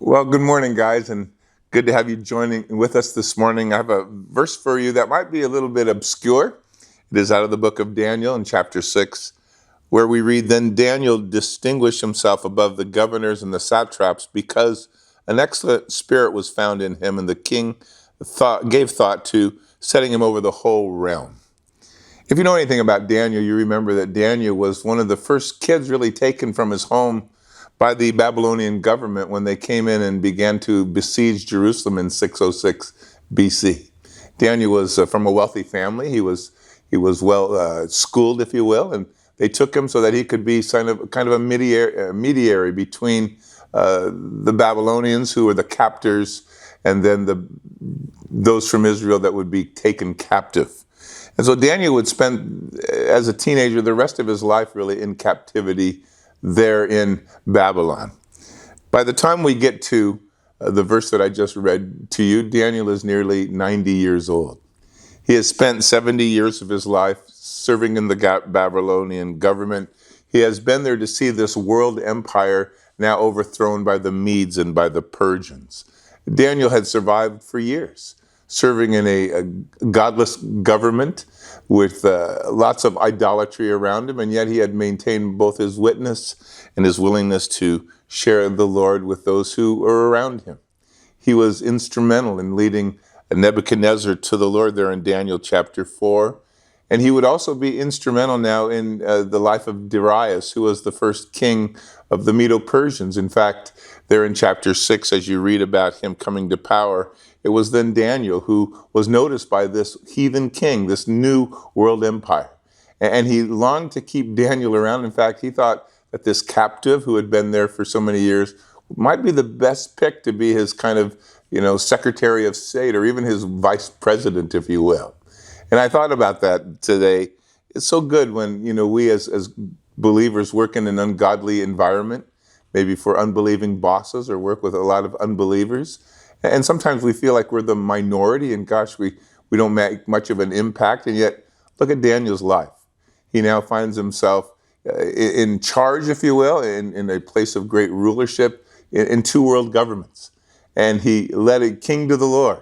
Well, good morning, guys, and good to have you joining with us this morning. I have a verse for you that might be a little bit obscure. It is out of the book of Daniel in chapter 6, where we read, "Then Daniel distinguished himself above the governors and the satraps because an excellent spirit was found in him, and the king gave thought to setting him over the whole realm." If you know anything about Daniel, you remember that Daniel was one of the first kids really taken from his home by the Babylonian government when they came in and began to besiege Jerusalem in 606 BC. Daniel was from a wealthy family. He was well schooled, if you will, and they took him so that he could be kind of a mediator between the Babylonians, who were the captors, and then those from Israel that would be taken captive. And so Daniel would spend, as a teenager, the rest of his life really in captivity there in Babylon. By the time we get to the verse that I just read to you, Daniel is nearly 90 years old. He has spent 70 years of his life serving in the Babylonian government. He has been there to see this world empire now overthrown by the Medes and by the Persians. Daniel had survived for years, serving in a godless government with lots of idolatry around him, and yet he had maintained both his witness and his willingness to share the Lord with those who were around him. He was instrumental in leading Nebuchadnezzar to the Lord there in Daniel chapter 4. And he would also be instrumental now in the life of Darius, who was the first king of the Medo-Persians. In fact, there in chapter 6, as you read about him coming to power, it was then Daniel who was noticed by this heathen king, this new world empire. And he longed to keep Daniel around. In fact, he thought that this captive who had been there for so many years might be the best pick to be his kind of, Secretary of State, or even his vice president, if you will. And I thought about that today. It's so good when, we as believers work in an ungodly environment, maybe for unbelieving bosses, or work with a lot of unbelievers. And sometimes we feel like we're the minority, and gosh, we don't make much of an impact. And yet, look at Daniel's life. He now finds himself in charge, if you will, in a place of great rulership in two world governments. And he led a king to the Lord,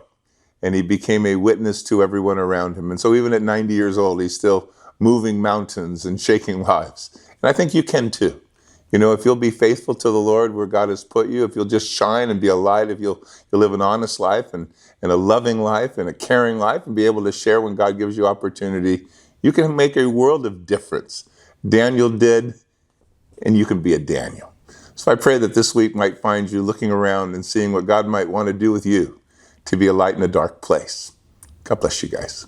and he became a witness to everyone around him. And so even at 90 years old, he's still moving mountains and shaking lives. And I think you can too. If you'll be faithful to the Lord where God has put you, if you'll just shine and be a light, if you'll live an honest life and a loving life and a caring life, and be able to share when God gives you opportunity, you can make a world of difference. Daniel did, and you can be a Daniel. So I pray that this week might find you looking around and seeing what God might want to do with you to be a light in a dark place. God bless you guys.